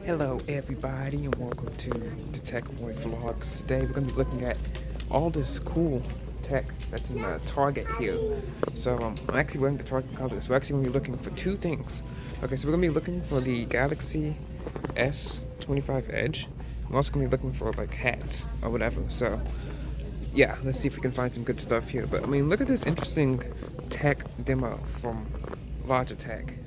Hello everybody and welcome to the TechBoy vlogs. Today we're going to be looking at all this cool tech that's in the Target here. So I'm actually wearing the Target colors. We're actually going to be looking for two things. Okay, so we're going to be looking for the Galaxy S25 Edge. We're also going to be looking for like hats or whatever. So yeah, let's see if we can find some good stuff here. But I mean, look at this interesting tech demo from Logitech.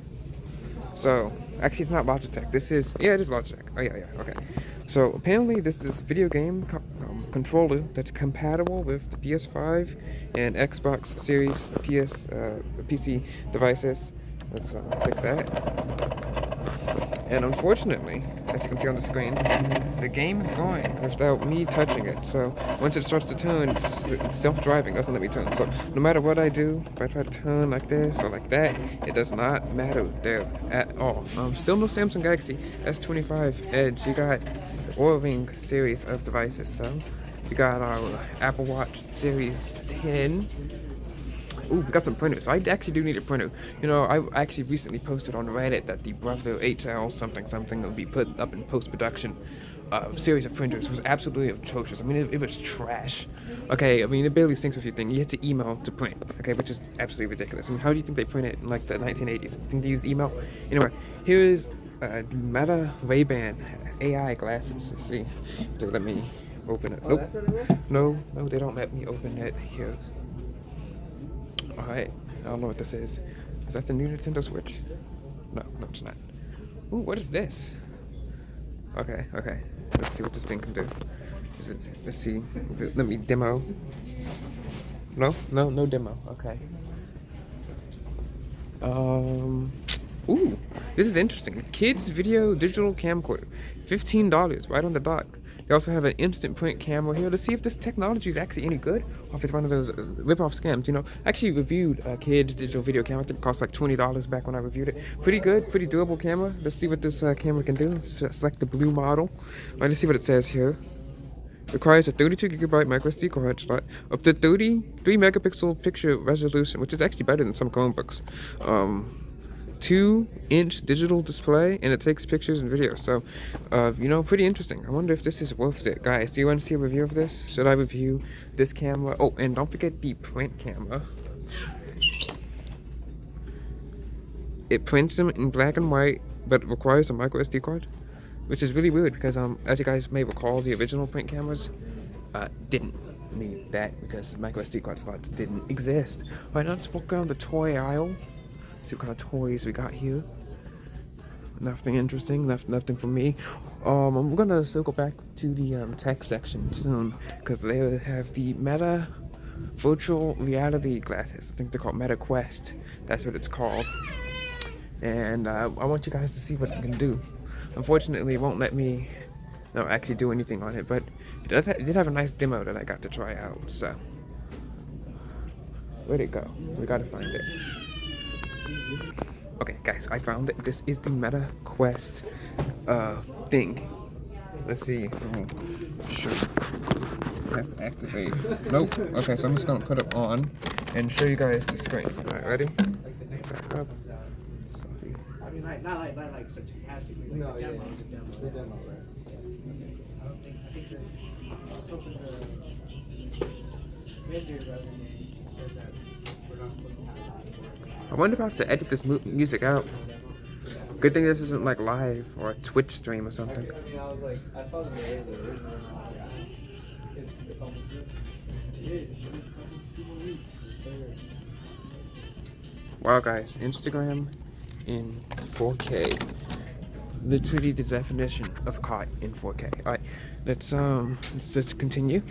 So, actually it's not Logitech, this is, yeah it is Logitech, oh yeah, okay. So apparently this is video game controller that's compatible with the PS5 and Xbox Series PC devices. Let's click that. And unfortunately, as you can see on the screen, the game is going without me touching it. So once it starts to turn, it's self-driving, doesn't let me turn. So no matter what I do, if I try to turn like this or like that, it does not matter there at all. Still no Samsung Galaxy S25 Edge. You got the Oura Ring series of devices though. We got our Apple Watch Series 10. Ooh, we got some printers. I actually do need a printer. You know, I actually recently posted on Reddit that the Brother HL something will be put up in post-production series of printers. It was absolutely atrocious. I mean, it was trash. Okay, I mean, it barely syncs with your thing. You had to email to print, okay, which is absolutely ridiculous. I mean, how do you think they printed in like the 1980s? You think they used email? Anyway, here's the Meta Ray-Ban AI glasses. Let's see. They let me open it. Nope. No, they don't let me open it here. Alright, I don't know what this is. Is that the new Nintendo Switch? No, it's not. Ooh, what is this? Okay. Let's see what this thing can do. Let's see. Let me demo. No demo. Okay. Ooh, this is interesting. Kids video digital camcorder. $15 right on the dock. They also have an instant print camera here. Let's see if this technology is actually any good, or if it's one of those rip-off scams. You know, I actually reviewed a kid's digital video camera. I think it cost like $20 back when I reviewed it. Pretty good, pretty durable camera. Let's see what this camera can do. Let's select the blue model. All right, let's see what it says here. Requires a 32GB microSD card slot, up to 33 megapixel picture resolution, which is actually better than some Chromebooks. 2-inch digital display, and it takes pictures and videos. So, you know, pretty interesting. I wonder if this is worth it. Guys, do you want to see a review of this? Should I review this camera? Oh, and don't forget the print camera. It prints them in black and white, but requires a micro SD card, which is really weird because, as you guys may recall, the original print cameras didn't need that because micro SD card slots didn't exist. All right, now let's walk around the toy aisle. See what kind of toys we got here. Nothing interesting, nothing for me. I'm gonna circle back to the tech section soon because they have the Meta virtual reality glasses. I think they're called Meta Quest. That's what it's called. And I want you guys to see what it can do. Unfortunately, it won't let me actually do anything on it, but it did have a nice demo that I got to try out. So where'd it go? We gotta find it. Okay, guys, I found it. This is the Meta Quest thing. Let's see if it will show. It has to activate. Nope. Okay, so I'm just gonna put it on and show you guys the screen. Alright, ready? Back up. I mean, not like such a passing. No, yeah, the demo, right? I think that I was hoping the vendor said that we're not supposed to have that. I wonder if I have to edit this music out. Good thing this isn't like live or a Twitch stream or something. Yeah, I was like, I saw the original. It's almost good. Wow, guys, Instagram in 4K. Literally the definition of caught in 4K. All right, let's continue.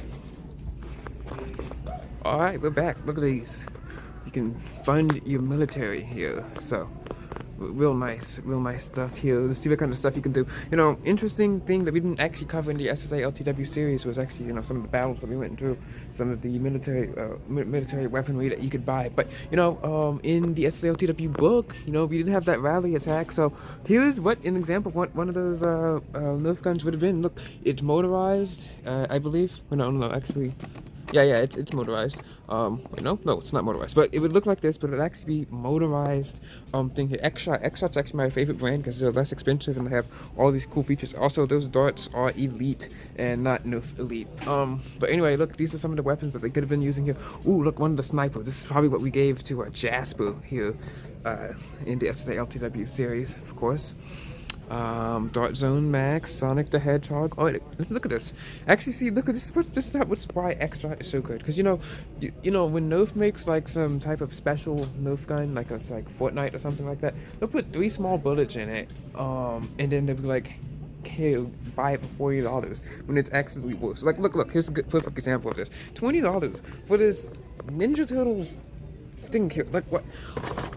All right, we're back. Look at these. You can fund your military here. So, real nice stuff here. Let's see what kind of stuff you can do. You know, interesting thing that we didn't actually cover in the SSA LTW series was actually, you know, some of the battles that we went through, some of the military weaponry that you could buy. But, you know, in the SSA LTW book, you know, we didn't have that rally attack. So here's what an example of what one of those Nerf guns would have been. Look, it's motorized, I believe. Well, no, actually. Yeah, yeah, it's motorized. Wait, no, it's not motorized, but it would look like this, but it'd actually be motorized. Thing here, X-Shot's actually my favorite brand because they're less expensive and they have all these cool features. Also, those darts are elite and not Nerf elite. But anyway, look, these are some of the weapons that they could have been using here. Ooh, look, one of the snipers. This is probably what we gave to Jasper here, in the SSA LTW series, of course. Dart Zone Max, Sonic the Hedgehog. Oh, wait, let's look at this. Actually, see, look at this. This is what's why Extra is so good. Because you know when Nerf makes like some type of special Nerf gun, like it's like Fortnite or something like that, they'll put 3 small bullets in it. And then they'll be like, "Okay, buy it for $40," when it's actually worse. Like, look. Here's a good perfect example of this. $20 for this Ninja Turtles thing here. Like, what?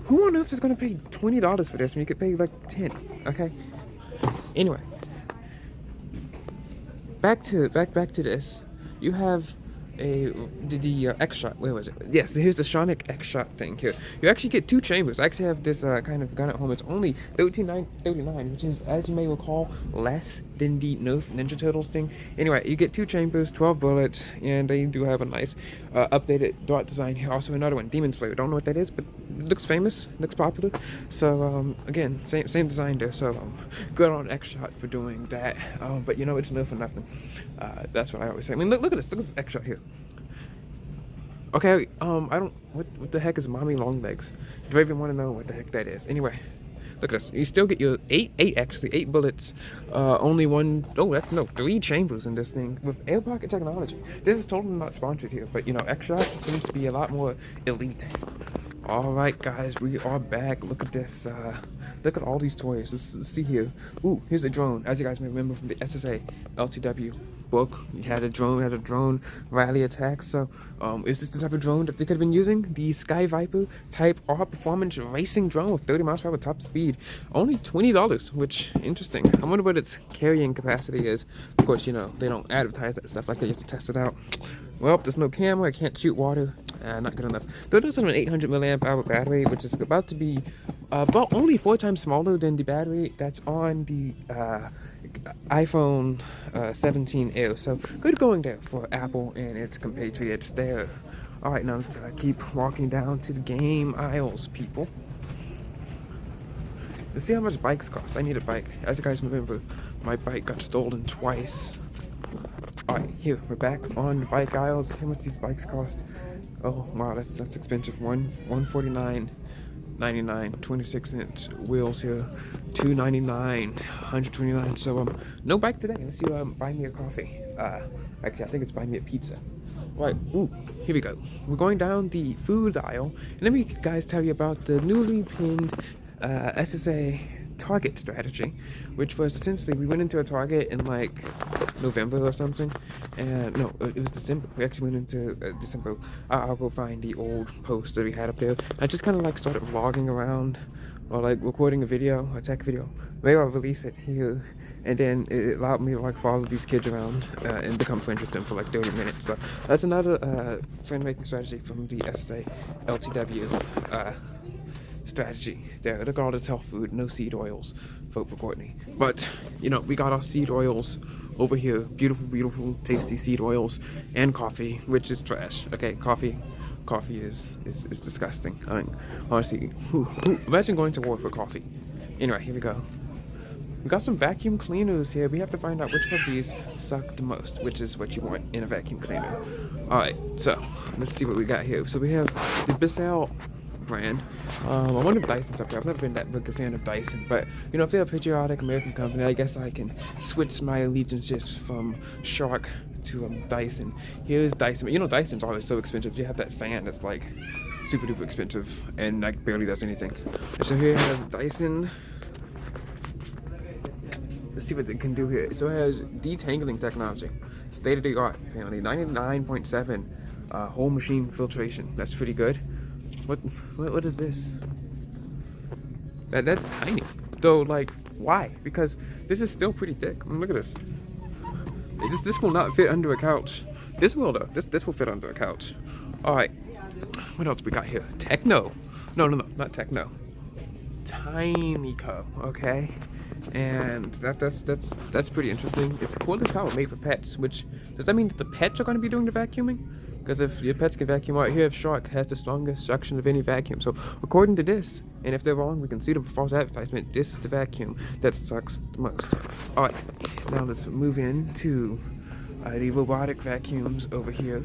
Who on earth is gonna pay $20 for this when you could pay like 10? Okay. Anyway, back to this. You have the X-Shot. Where was it? Yes, here's the Sonic X-Shot thing here. You actually get 2 chambers. I actually have this kind of gun at home. It's only $13.39, which is, as you may recall, less than the Nerf Ninja Turtles thing. Anyway, you get 2 chambers, 12 bullets, and they do have a nice updated dart design here. Also another one, Demon Slayer. Don't know what that is, but it looks famous, looks popular. So again, same design there. So good on X-Shot for doing that. But you know, it's Nerf or nothing. That's what I always say. I mean, look at this. Look at this X-Shot here. Okay, I don't. What the heck is mommy long legs? Do I even want to know what the heck that is? Anyway, look at this. You still get your eight bullets. Only one. Oh, that's no 3 chambers in this thing with air pocket technology. This is totally not sponsored here, but you know, X-Shot seems to be a lot more elite. All right, guys, we are back. Look at this. Look at all these toys. Let's see here. Ooh, here's a drone. As you guys may remember from the SSA LTW book, we had a drone rally attack. So, is this the type of drone that they could have been using? The Sky Viper type R performance racing drone with 30 miles per hour top speed. Only $20, which interesting. I wonder what its carrying capacity is. Of course, you know they don't advertise that stuff like that. You have to test it out. Well, there's no camera. I can't shoot water. Not good enough. Though it does have an 800 milliamp hour battery, which is about to be about only 4 times smaller than the battery that's on the iPhone 17 Air. So good going there for Apple and its compatriots there. All right, now let's keep walking down to the game aisles, people. Let's see how much bikes cost. I need a bike. As you guys remember, my bike got stolen twice. Alright, here, we're back on the bike aisles. See how much these bikes cost. Oh, wow, that's expensive. $149.99, 26-inch wheels here. $299, $129. So, no bike today unless you buy me a coffee. Actually, I think it's buy me a pizza. Right, ooh, here we go. We're going down the food aisle, and let me guys tell you about the newly pinned SSA Target strategy, which was essentially we went into a Target in like November or something, and no, it was December. We actually went into December. I'll go find the old post that we had up there. I just kind of like started vlogging around or like recording a video, a tech video. Maybe I'll release it here, and then it allowed me to like follow these kids around and become friends with them for like 30 minutes. So that's another friend making strategy from the SSA LTW strategy there. Look at all this health food, no seed oils. Vote for Courtney. But you know, we got our seed oils over here. Beautiful, tasty seed oils and coffee, which is trash. Okay, coffee is disgusting. I mean, honestly, imagine going to war for coffee. Anyway, here we go. We got some vacuum cleaners here. We have to find out which of these suck the most, which is what you want in a vacuum cleaner. Alright, so let's see what we got here. So we have the Bissell brand. I wonder if Dyson's up there. I've never been that big a fan of Dyson, but you know, if they're a patriotic American company, I guess I can switch my allegiances from Shark to Dyson. Here's Dyson. You know, Dyson's always so expensive. You have that fan that's like super duper expensive and like barely does anything. So here I have Dyson. Let's see what they can do here. So it has detangling technology, state of the art apparently. 99.7 whole machine filtration. That's pretty good. What is this? That's tiny. Though, like, why? Because this is still pretty thick. I mean, look at this. This will not fit under a couch. This will though. This will fit under a couch. All right. What else we got here? Techno. No, not Techno. Tinyco. Okay. And that's pretty interesting. It's cordless power made for pets. Which does that mean that the pets are going to be doing the vacuuming? Because if your pets can vacuum out here, if Shark has the strongest suction of any vacuum. So according to this, and if they're wrong, we can see the false advertisement. This is the vacuum that sucks the most. All right, now let's move into the robotic vacuums over here.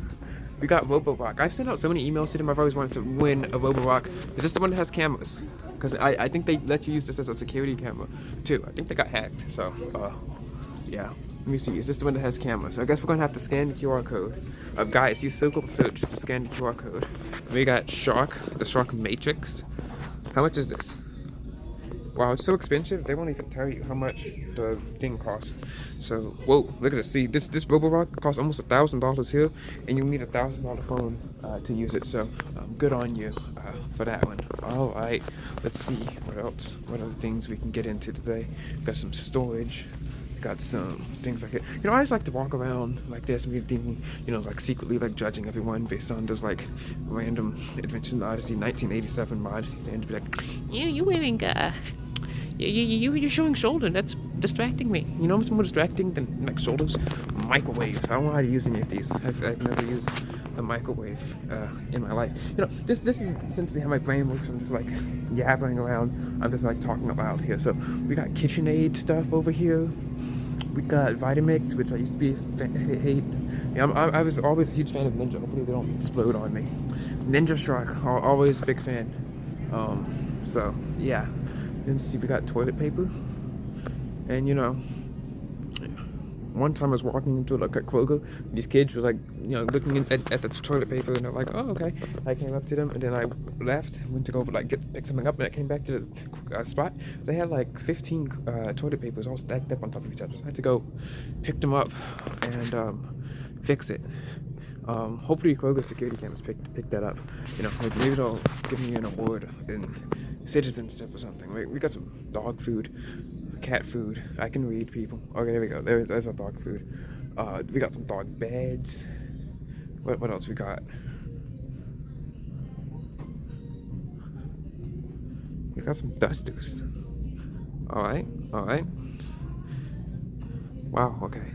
We got Roborock. I've sent out so many emails to them. I've always wanted to win a Roborock. Is this the one that has cameras? Because I think they let you use this as a security camera too. I think they got hacked. So yeah. Let me see. Is this the one that has cameras? So I guess we're gonna have to scan the QR code. Guys, use Circle Search to scan the QR code. We got Shark, the Shark Matrix. How much is this? Wow, it's so expensive. They won't even tell you how much the thing costs. So, whoa, look at this. See, this Roborock costs almost $1,000 here, and you need a $1,000 phone to use it. So, good on you for that one. All right, let's see what else. What other things we can get into today? Got some storage. Got some things like it. You know, I just like to walk around like this and be thinking, you know, like secretly like judging everyone based on just like random Adventure in the Odyssey 1987 Odyssey stands. Be like, you wearing you're showing shoulder. That's distracting me. You know what's more distracting than like shoulders? Microwaves. I don't know how to use any of these. I've never used a microwave in my life. You know, this is essentially how my brain works. I'm just like yabbering around. I'm just like talking about here. So we got KitchenAid stuff over here. We got Vitamix, which I used to be hate. Yeah, I was always a huge fan of Ninja. Hopefully they don't explode on me. Ninja Shark, always a big fan. So yeah. Let's see, we got toilet paper. And you know, one time I was walking into like a Kroger, these kids were like, you know, looking at the toilet paper, and they're like, oh, okay. I came up to them, and then I left, went to go like pick something up, and I came back to the spot. They had like 15 toilet papers all stacked up on top of each other. So I had to go pick them up and fix it. Hopefully Kroger security cameras pick that up. You know, like maybe they'll give me an award in citizenship or something. We got some dog food, cat food. I can read, people. Okay, there we go. There's our dog food. We got some dog beds. What else we got? We got some dusters. All right. Wow. Okay.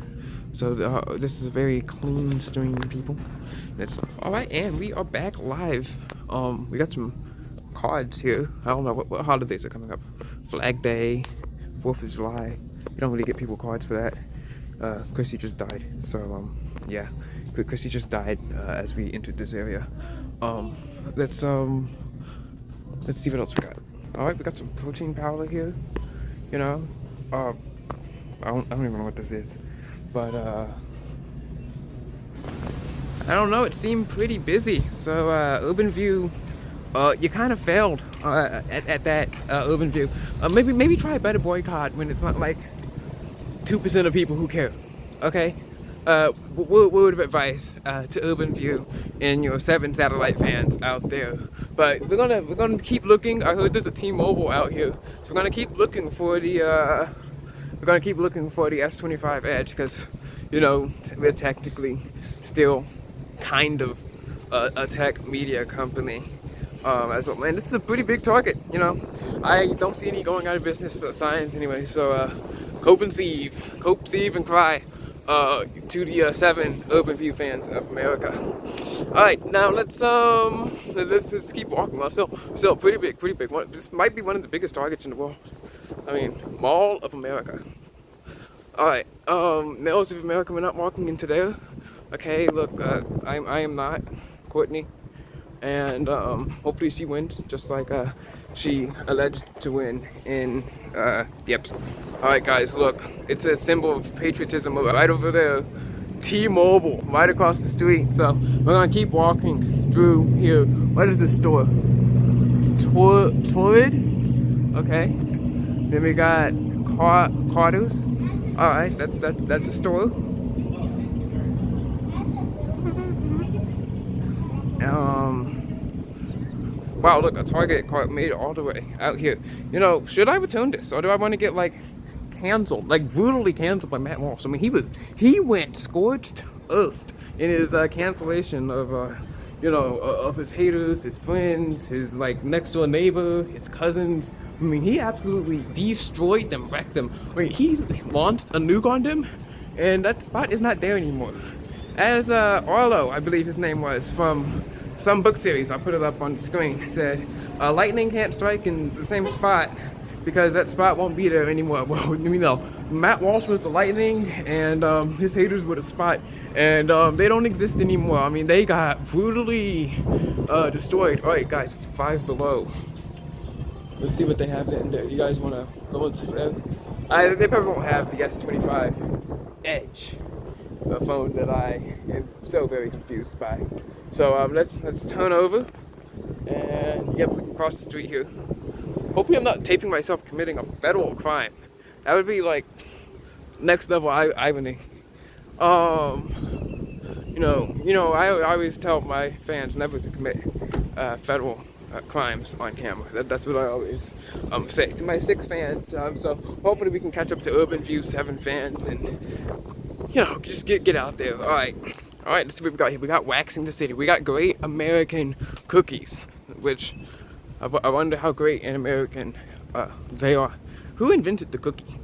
So this is a very clean stream, people. That's all right, and we are back live. We got some cards here. I don't know what holidays are coming up. Flag Day, 4th of July. You don't really get people cards for that. Chrissy just died, so yeah, Chrissy just died as we entered this area. Let's see what else we got. All right, we got some protein powder here. You know, I don't even know what this is, but I don't know. It seemed pretty busy. So Urban View. You kind of failed at that Urban View. Maybe try a better boycott when it's not like 2% of people who care. Okay. Word of advice to Urban View and your 7 satellite fans out there. But we're gonna keep looking. I heard there's a T-Mobile out here, so we're gonna keep looking for the S25 Edge, because you know we're technically still kind of a tech media company. As well, man, this is a pretty big target. You know, I don't see any going out of business signs anyway. So cope, seize, and cry to the 7 Urban View fans of America. All right, now let's keep walking. Well, still pretty big. This might be one of the biggest targets in the world. I mean, Mall of America. All right, Malls of America. We're not walking into there. Okay, look, I am not Courtney. And hopefully she wins, just like she alleged to win in the episode. Alright guys, look, it's a symbol of patriotism right over there. T-Mobile, right across the street. So we're gonna keep walking through here. What is this store? Torrid? Okay. Then we got Carter's. Alright, that's a store. Wow, look, a Target cart made it all the way out here. You know, should I return this, or do I want to get like canceled, like brutally canceled by Matt Walsh? I mean, he went scorched earth in his cancellation of you know, of his haters, his friends, his like next door neighbor, his cousins. I mean, he absolutely destroyed them, wrecked them. I mean, he launched a nuke on them, and that spot is not there anymore. as Arlo, I believe his name was, from some book series. I'll put it up on the screen. It said, lightning can't strike in the same spot because that spot won't be there anymore. Well, you know, Matt Walsh was the lightning, and his haters were the spot, and they don't exist anymore. I mean, they got brutally destroyed. All right, guys, it's 5 below. Let's see what they have in there. You guys want to go into that? They probably won't have the S25 Edge, a phone that I am so very confused by. So let's turn over, and yep, we can cross the street here. Hopefully I'm not taping myself committing a federal crime. That would be like next level irony. You know, I always tell my fans never to commit federal crimes on camera. That's what I always say to my 6 fans. So hopefully we can catch up to Urban View 7 fans, and you know, just get out there. All right, let's see what we got here. We got Waxing the City. We got Great American Cookies, which I wonder how great and American they are. Who invented the cookie?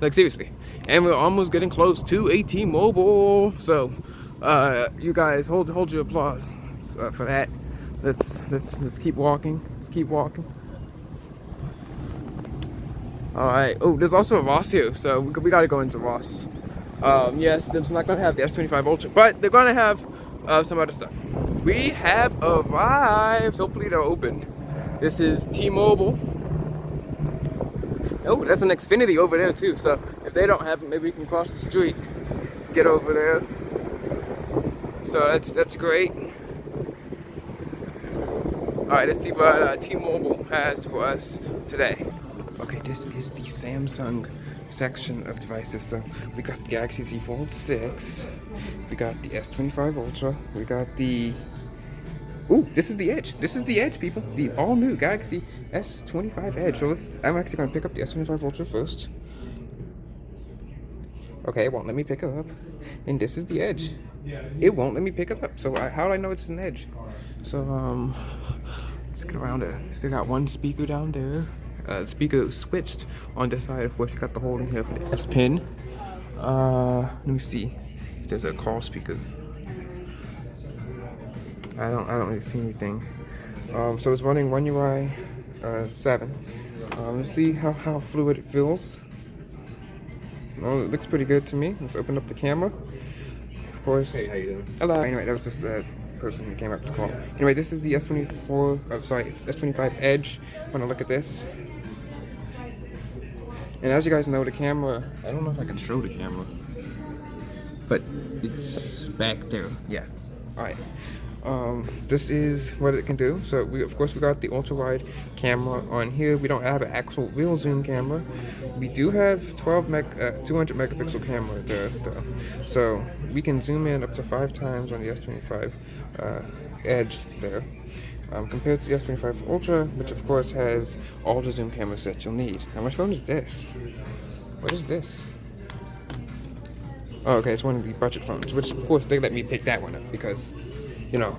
Like, seriously. And we're almost getting close to a T-Mobile. So you guys hold your applause for that. Let's keep walking. Let's keep walking. All right. Oh, there's also a Ross here, so we got to go into Ross. Yes, they're not gonna have the S25 Ultra, but they're gonna have some other stuff. We have arrived. Hopefully they're open. This is T-Mobile. Oh, that's an Xfinity over there too. So if they don't have it, maybe we can cross the street, get over there. So that's great. All right, let's see what T-Mobile has for us today. Okay, this is the Samsung section of devices. So we got the Galaxy Z Fold 6, we got the S25 Ultra, we got the this is the Edge. This is the Edge, people. The all-new Galaxy S25 Edge. So I'm actually going to pick up the S25 Ultra first. Okay, it won't let me pick it up. And this is the Edge. It won't let me pick it up. So how do I know it's an Edge? So let's get around it. Still got one speaker down there. The speaker switched on this side. Of course, you got the hole in here for the S Pen. Let me see. There's a call speaker. I don't really see anything. So it's running One UI 7. Let's see how fluid it feels. Well, it looks pretty good to me. Let's open up the camera. Of course. Hey, how you doing? Hello. Anyway, that was just a person who came up to call. Anyway, this is the S25 Edge. Want to look at this? And as you guys know, the camera, I don't know if I can show the camera, but it's back there. Yeah. All right. This is what it can do. So of course we got the ultra wide camera on here. We don't have an actual real zoom camera. We do have 200 megapixel camera there though. So we can zoom in up to 5 times on the S25 Edge there. Compared to the S25 Ultra, which of course has all the zoom camera sets you'll need. Now, which phone is this? What is this? Oh, okay, it's one of the budget phones, which of course they let me pick that one up because, you know,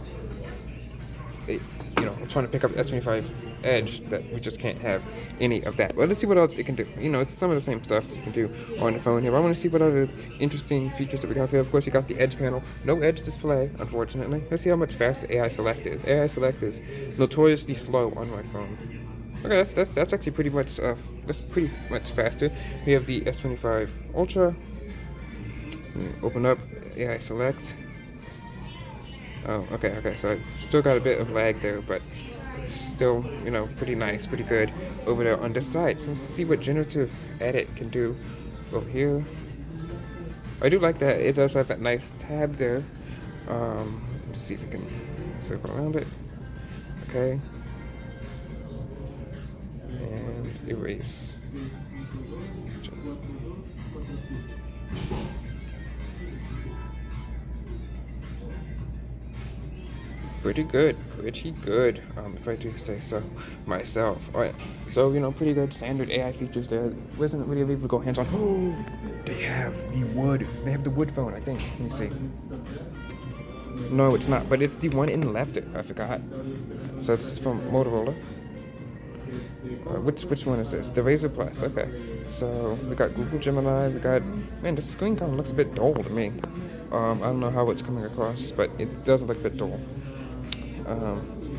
I'm trying to pick up the S25 Edge that we just can't have any of that. Well, let's see what else it can do. You know, it's some of the same stuff you can do on the phone here. But I want to see what other interesting features that we got here. Of course, you got the Edge panel. No Edge display, unfortunately. Let's see how much faster AI Select is. AI Select is notoriously slow on my phone. Okay, that's actually pretty much faster. We have the S25 Ultra. Open up AI Select. Oh, okay. So I still got a bit of lag there, but it's still, you know, pretty nice, pretty good over there on this side. So let's see what generative edit can do over here. I do like that it does have that nice tab there. Let's see if we can circle around it. Okay. And erase. Pretty good, if I do say so myself. Alright, so, you know, pretty good standard AI features there. Wasn't really able to go hands-on. Oh, they have the wood phone, I think. Let me see. No, it's not, but it's the one in the left, I forgot. So it's from Motorola. Which one is this? The Razr Plus, okay. So we got Google Gemini, man, the screen kind of looks a bit dull to me. I don't know how it's coming across, but it does look a bit dull.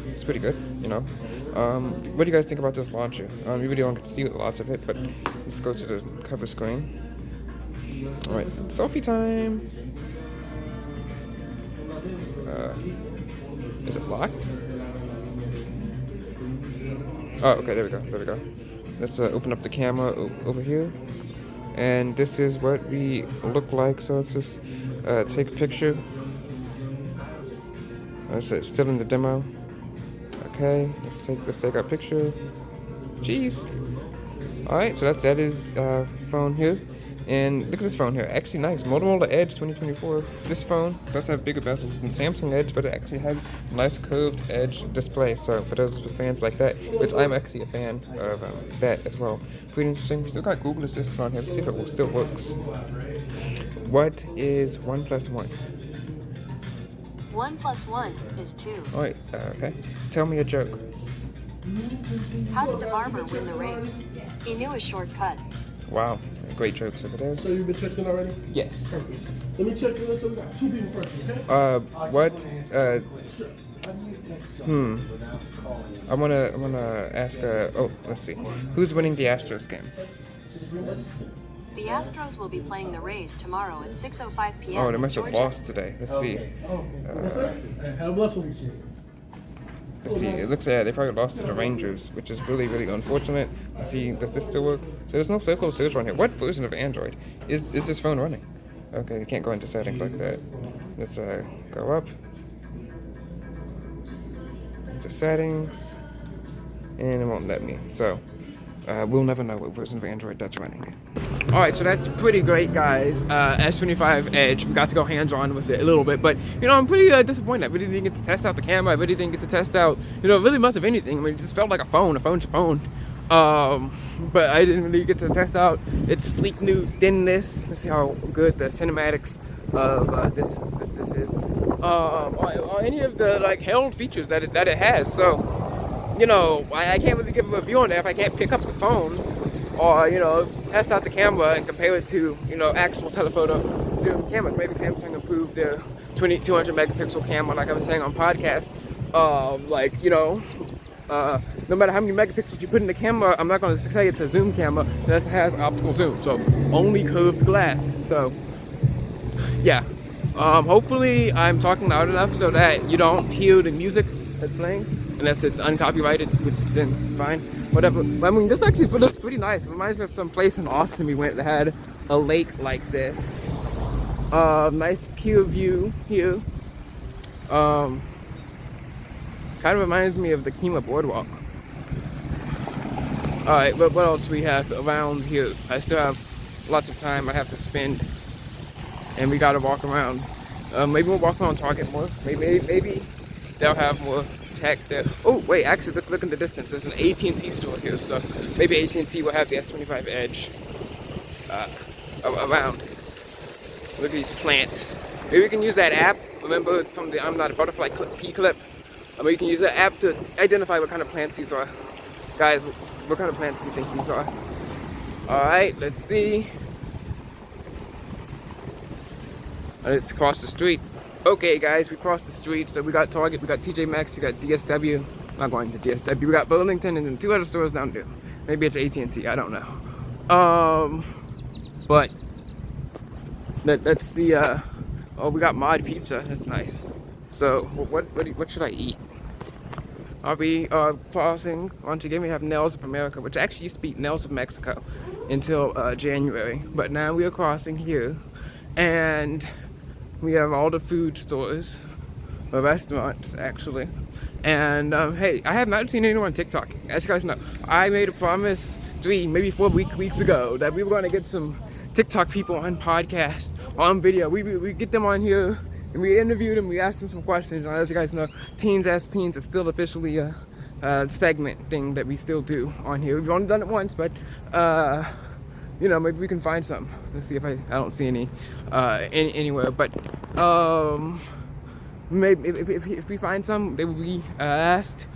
It's pretty good, you know. What do you guys think about this launcher? You really don't get to see lots of it, but let's go to the cover screen. Alright, selfie time! Is it locked? Oh, okay, there we go. Let's open up the camera over here. And this is what we look like, so let's just take a picture. It's still in the demo. Okay, let's take our picture. Jeez. Alright, so that is phone here. And look at this phone here, actually nice. Motorola Edge 2024. This phone does have bigger bezels than Samsung Edge, but it actually has a nice curved edge display. So for those fans like that, which I'm actually a fan of that as well. Pretty interesting. We still got Google Assistant on here. Let's see if it still works. What is 1 + 1? 1 + 1 is 2. Alright, okay. Tell me a joke. How did the barber win the race? He knew a shortcut. Wow, great jokes over there. So you've been checked in already? Yes. Perfect. Let me check in. So we got 2 people first, okay? What? I wanna ask. Oh, let's see. Who's winning the Astros game? The Astros will be playing the Rays tomorrow at 6:05 p.m. Oh, they in must have Georgia. lost today. Let's see. Hey, have a blessed weekend. Let's see. It looks like they probably lost to the Rangers, which is really, really unfortunate. Let's see. Does this still work? So there's no circle search on here. What version of Android is this phone running? Okay, you can't go into settings like that. Let's go up to settings, and it won't let me. So we'll never know what version of Android that's running. Alright, so that's pretty great, guys. S25 Edge, we got to go hands-on with it a little bit, but, you know, I'm pretty disappointed. I really didn't get to test out the camera. I really didn't get to test out, you know, really much of anything. I mean, it just felt like a phone's a phone. But I didn't really get to test out its sleek new thinness. Let's see how good the cinematics of this is. Or any of the, like, held features that it has. So, you know, I can't really give a review on that if I can't pick up the phone or, you know, test out the camera and compare it to, you know, actual telephoto zoom cameras. Maybe Samsung improved their 200 megapixel camera, like I was saying on podcast. Like, you know, no matter how many megapixels you put in the camera, I'm not going to say it's a zoom camera that has optical zoom, so only curved glass. So, yeah. Hopefully I'm talking loud enough so that you don't hear the music that's playing, unless it's uncopyrighted, which is then fine. Whatever. I mean, this actually looks pretty nice. It reminds me of some place in Austin we went that had a lake like this. Nice pure view here. Kind of reminds me of the Kima Boardwalk. Alright, but what else we have around here? I still have lots of time I have to spend, and we gotta walk around. Maybe we'll walk around Target more. Maybe they'll have more tech there. Oh wait, actually look in the distance. There's an AT&T store here, so maybe AT&T will have the S25 Edge around. Look at these plants. Maybe we can use that app. Remember from the I'm Not a Butterfly P clip? You can use that app to identify what kind of plants these are. Guys, what kind of plants do you think these are? Alright, let's see. Let's cross the street. Okay, guys, we crossed the street. So we got Target, we got TJ Maxx, we got DSW. Not going to DSW. We got Burlington, and then 2 other stores down there. Maybe it's AT&T. I don't know. But let's see. Oh, we got Mod Pizza. That's nice. So what should I eat? I'll be crossing once again. We have Nails of America, which actually used to be Nails of Mexico until January. But now we are crossing here, and we have all the food stores, or restaurants actually. And hey, I have not seen anyone on TikTok. As you guys know, I made a promise 3, maybe 4 weeks ago that we were going to get some TikTok people on podcast, on video. We get them on here and we interview them. We ask them some questions. And as you guys know, Teens Ask Teens is still officially a segment thing that we still do on here. We've only done it once, but you know, maybe we can find some. Let's see if I don't see any anywhere. But maybe if we find some, they will be asked.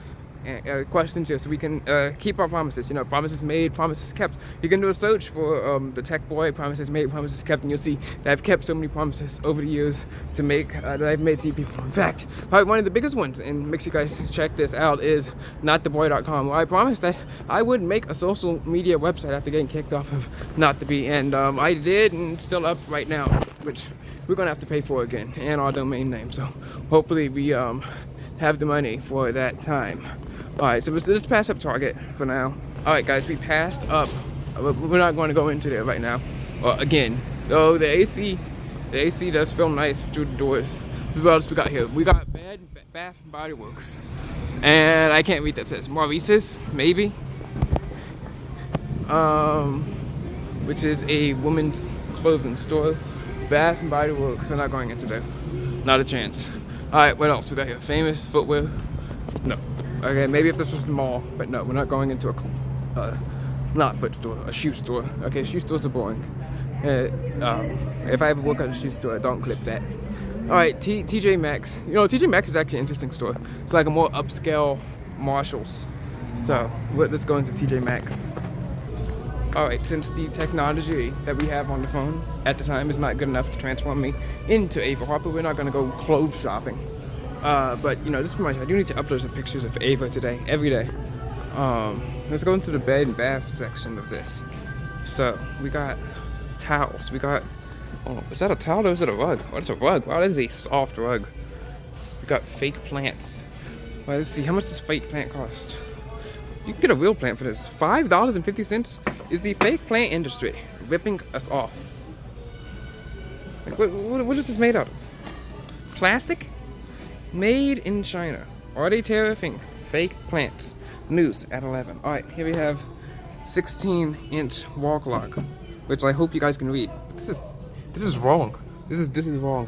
questions here so we can keep our promises. You know, promises made, promises kept. You can do a search for the Tech Boy, promises made, promises kept, and you'll see that I've kept so many promises over the years to make that I've made to you people. In fact, probably one of the biggest ones, and make sure you guys check this out, is NotTheBoy.com, where I promised that I would make a social media website after getting kicked off of Not The Bee, and I did, and it's still up right now, which we're gonna have to pay for again, and our domain name. So hopefully we have the money for that time. All right, so let's pass up Target for now. All right, guys, we passed up. We're not going to go into there right now. Again, though the AC does feel nice through the doors. What else we got here? We got Bath and Body Works, and I can't read that. It says Maurice's, maybe, which is a women's clothing store. Bath and Body Works. We're not going into there. Not a chance. All right, what else we got here? Famous Footwear. No. Okay, maybe if this was the mall, but no, we're not going into a not foot store, a shoe store. Okay, shoe stores are boring. If I ever work at a shoe store, don't clip that. All right, TJ Maxx. You know, TJ Maxx is actually an interesting store. It's like a more upscale Marshalls. So let's go into TJ Maxx. All right, since the technology that we have on the phone at the time is not good enough to transform me into Ava Harper, we're not gonna go clothes shopping. But you know, just for myself, I do need to upload some pictures of Ava today, every day. Let's go into the bed and bath section of this. So we got towels. We got, oh, is that a towel or is it a rug? Oh, it's a rug. Wow, that is a soft rug. We got fake plants. Well, let's see, how much does fake plant cost? You can get a real plant for this. $5.50 is the fake plant industry ripping us off. Like, what is this made out of? Plastic? Made in China. Are they tariffing fake plants? News at 11. Alright, here we have 16-inch wall clock, which I hope you guys can read. This is wrong. This is wrong.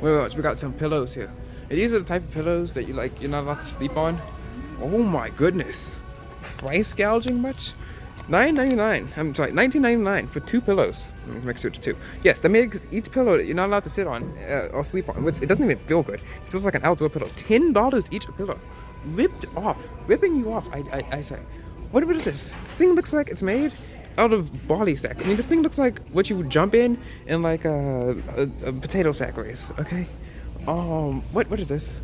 What else? We got some pillows here. And these are the type of pillows that you're not allowed to sleep on. Oh my goodness. Price gouging much? $9.99. I'm sorry, $19.99 for 2 pillows. Let me make sure it's 2. Yes, that makes each pillow that you're not allowed to sit on or sleep on, which it doesn't even feel good. It feels like an outdoor pillow. $10 each a pillow. Ripped off. Ripping you off, I say. What is this? This thing looks like it's made out of barley sack. I mean, this thing looks like what you would jump in like a potato sack race, okay? What is this?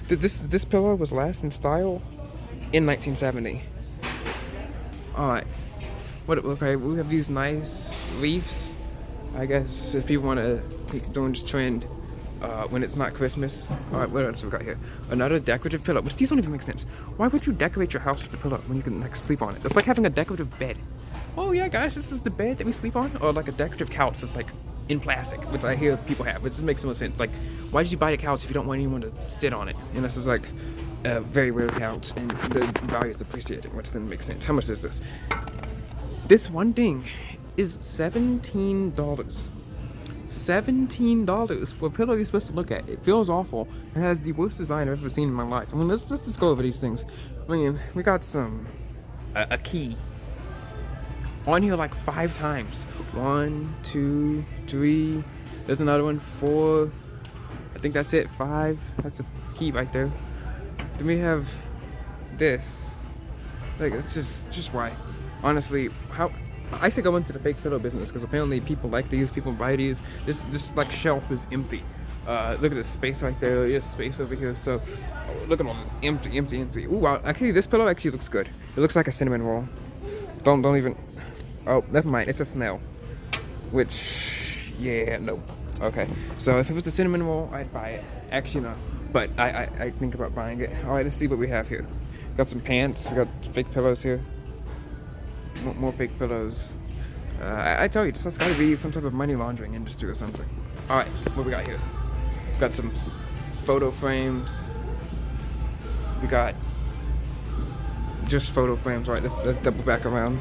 This pillow was last in style in 1970. Alright. Okay, we have these nice reefs. I guess if people want to keep doing this trend when it's not Christmas. Alright, what else we got here? Another decorative pillow, which these don't even make sense. Why would you decorate your house with a pillow when you can like sleep on it? It's like having a decorative bed. Oh yeah, guys, this is the bed that we sleep on? Or like a decorative couch that's like in plastic, which I hear people have, which just makes no sense. Like, why did you buy the couch if you don't want anyone to sit on it? And this is like a very rare couch, and the value is appreciated, which doesn't make sense. How much is this? This one thing is $17. $17 for a pillow you're supposed to look at. It feels awful. It has the worst design I've ever seen in my life. I mean, let's just go over these things. I mean, we got a key on here like 5 times. 1, 2, 3. There's another one. 4. I think that's it. 5. That's a key right there. Then we have this. Like, it's just why. Honestly, how I should go into the fake pillow business, because apparently people like these, people buy these. This like shelf is empty. Look at this space right there. There's space over here. So look at all this empty. Ooh, wow. Actually, this pillow actually looks good. It looks like a cinnamon roll. Don't even. Oh, never mind. It's a snail. Which, yeah, no. Okay. So if it was a cinnamon roll, I'd buy it. Actually, no. But I think about buying it. All right, let's see what we have here. Got some pants. We got fake pillows here. More fake pillows. I tell you, this has got to be some type of money laundering industry or something. All right, what we got here? Got some photo frames. We got just photo frames. All right, let's double back around.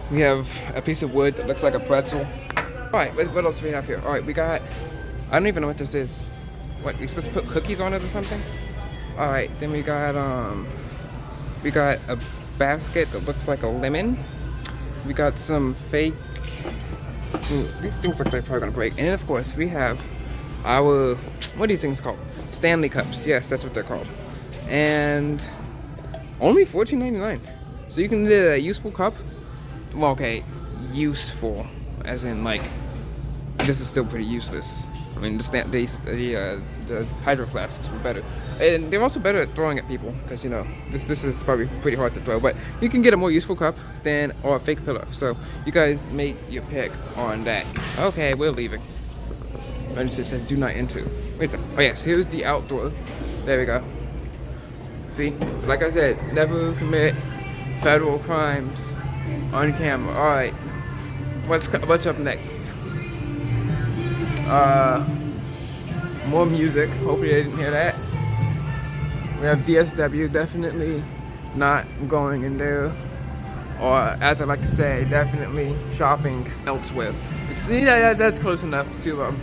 We have a piece of wood that looks like a pretzel. All right, what else do we have here? All right, we got, I don't even know what this is. What, you supposed to put cookies on it or something? All right, then we got a basket that looks like a lemon. We got some fake, these things look like they're probably gonna break. And then of course we have our, what are these things called? Stanley cups. Yes, that's what they're called. and only $14.99. So you can get a useful cup. Well, okay, useful, as in like this is still pretty useless. I mean, the hydro flasks were better, and they're also better at throwing at people because you know this is probably pretty hard to throw. But you can get a more useful cup than or a fake pillow. So you guys make your pick on that. Okay, we're leaving. Notice it says do not enter. Wait a second. Oh yes, here's the outdoor. There we go. See, like I said, never commit federal crimes on camera. All right, what's up next? More music. Hopefully they didn't hear that. We have DSW, definitely not going in there, or as I like to say, definitely shopping elsewhere. See, that's close enough to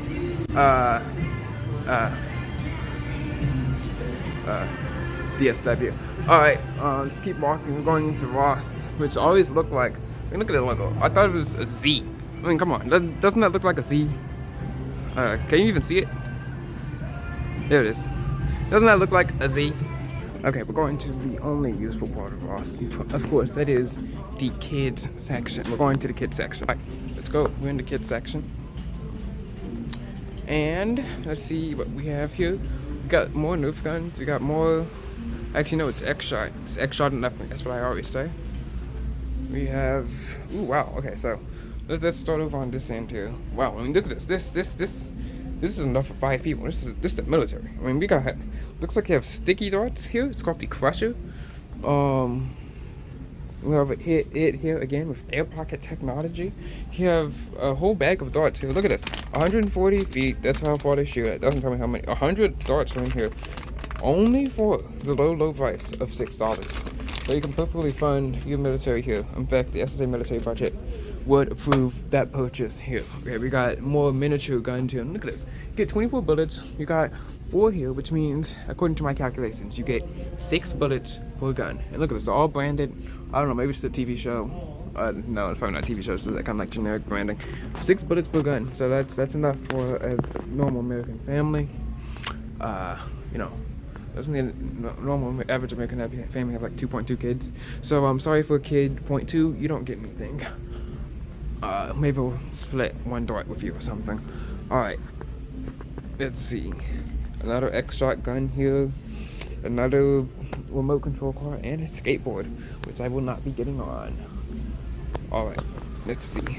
DSW. All right, let's keep walking. We're going into Ross, which always looked like. I mean, look at the logo. I thought it was a Z. I mean, come on, doesn't that look like a Z? Can you even see it? There it is. Doesn't that look like a Z? Okay, we're going to the only useful part of Ross. Of course, that is the kids section. We're going to the kids section. All right, let's go. We're in the kids section. And let's see what we have here. We got more Nerf guns. We got more. Actually, no, it's X-Shot. It's X-Shot and nothing. That's what I always say. We have. Ooh, wow. Okay, so let's start over on this end here. Wow, I mean, look at this. This is enough for 5 people. This is the military. I mean, we got. Looks like you have sticky darts here. It's called the Crusher. We have it here again with air pocket technology. You have a whole bag of darts here. Look at this. 140 feet. That's how far they shoot. It doesn't tell me how many. 100 darts are in here. Only for the low price of $6. So you can perfectly fund your military here. In fact, the SSA military budget would approve that purchase here. Okay, we got more miniature guns here. Look at this. You get 24 bullets. You got 4 here, which means, according to my calculations, you get 6 bullets per gun. And look at this, they're all branded. I don't know, maybe it's a TV show. No, it's probably not a TV show, so that kind of like generic branding. 6 bullets per gun, so that's enough for a normal American family. You know, doesn't a normal average American family have like 2.2 kids? So I'm sorry for kid 0.2, you don't get anything. Maybe we'll split 1 dart with you or something. Alright, let's see. Another X-Shot gun here. Another remote control car and a skateboard, which I will not be getting on. Alright, let's see.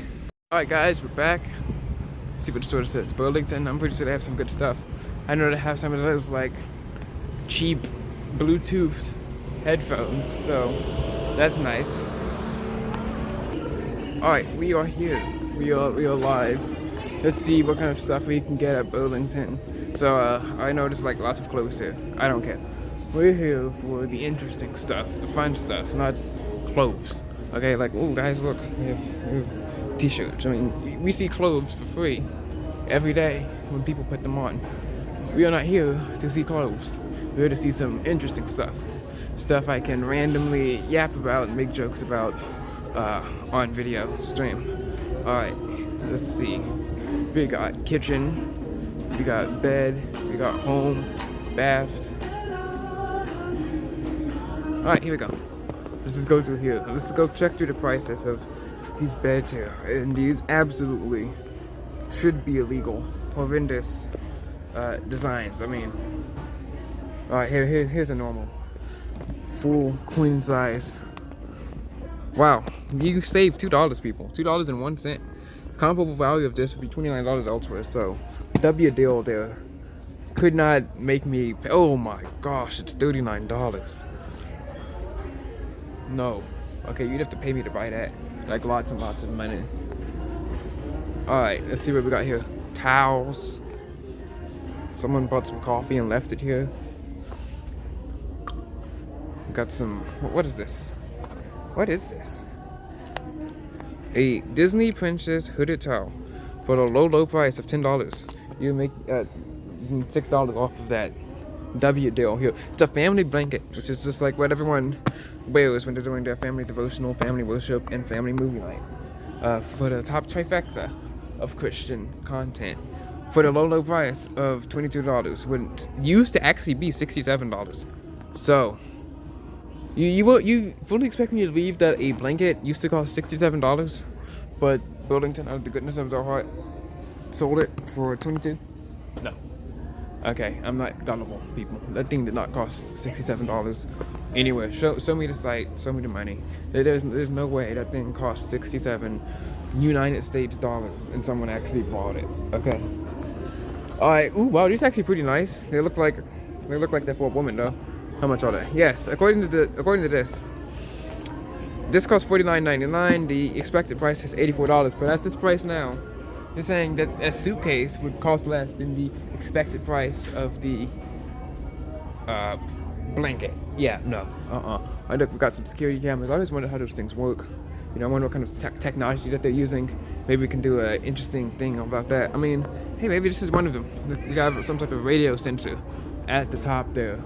Alright guys, we're back. Let's see what the store says. Burlington, I'm pretty sure they have some good stuff. I know they have some of those like cheap Bluetooth headphones, so that's nice. Alright, we are here. We are live. Let's see what kind of stuff we can get at Burlington. So I noticed like lots of clothes here. I don't care. We're here for the interesting stuff, the fun stuff, not clothes. Okay, like, oh guys, look, we have t-shirts. I mean, we see clothes for free every day when people put them on. We are not here to see clothes. We're here to see some interesting stuff. Stuff I can randomly yap about and make jokes about on video stream. Alright, let's see. We got kitchen, we got bed, we got home, bath. Alright, here we go. Let's just go through here. Let's go check through the prices of these beds here. And these absolutely should be illegal. Horrendous designs. I mean, alright, here's a normal full queen size. Wow, you save $2, people. $2.01. Comparable value of this would be $29 elsewhere. So, W deal there. Could not make me pay. Oh my gosh, it's $39. No. Okay, you'd have to pay me to buy that. Like lots and lots of money. Alright, let's see what we got here. Towels. Someone bought some coffee and left it here. We got some. What is this? What is this? A Disney Princess hooded towel for the low price of $10. You make $6 off of that W deal here. It's a family blanket, which is just like what everyone wears when they're doing their family devotional, family worship, and family movie night. For the top trifecta of Christian content. For the low price of $22, when it used to actually be $67. So you fully expect me to believe that a blanket used to cost $67, but Burlington, out of the goodness of their heart, sold it for 22? No. Okay, I'm not gullible, people. That thing did not cost $67 anywhere. Show me the site, show me the money. There's no way that thing cost 67 United States dollars and someone actually bought it. Okay. Alright, ooh, wow, these are actually pretty nice. They look like they're for a woman though. How much are they? Yes, according to this costs $49.99. The expected price is $84, but at this price now, you're saying that a suitcase would cost less than the expected price of the blanket. Yeah, no. I look, we got some security cameras. I always wonder how those things work. You know, I wonder what kind of technology that they're using. Maybe we can do an interesting thing about that. I mean, hey, maybe this is one of them. We got some type of radio sensor at the top there.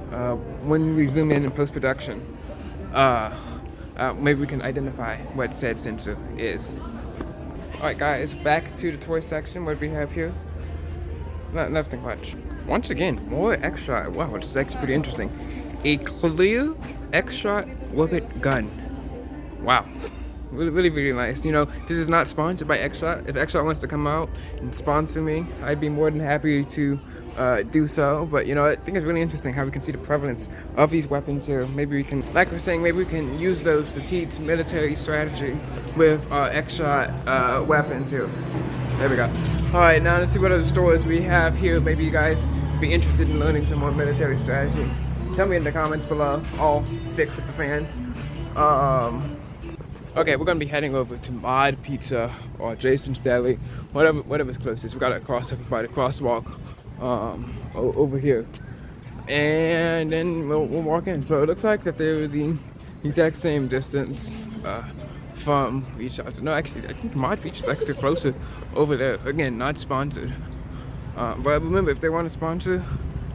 When we zoom in post-production, maybe we can identify what said sensor is. Alright guys, back to the toy section. What do we have here? Nothing much. Once again, more extra. Wow, this is actually pretty interesting. A clear extra orbit gun. Wow. Really nice. You know, this is not sponsored by X-Shot. If X-Shot wants to come out and sponsor me, I'd be more than happy to do so. But you know, I think it's really interesting how we can see the prevalence of these weapons here. Maybe we can, like we're saying, maybe we can use those to teach military strategy with X-Shot weapons here. There we go. Alright, now let's see what other stores we have here. Maybe you guys be interested in learning some more military strategy. Tell me in the comments below, all 6 of the fans. Okay, we're gonna be heading over to Mod Pizza or Jason's Deli, whatever's closest. We gotta cross over by the crosswalk over here, and then we'll walk in. So it looks like that they're the exact same distance from each other. No, actually, I think Mod Pizza is actually closer over there. Again, not sponsored, but remember, if they want to sponsor,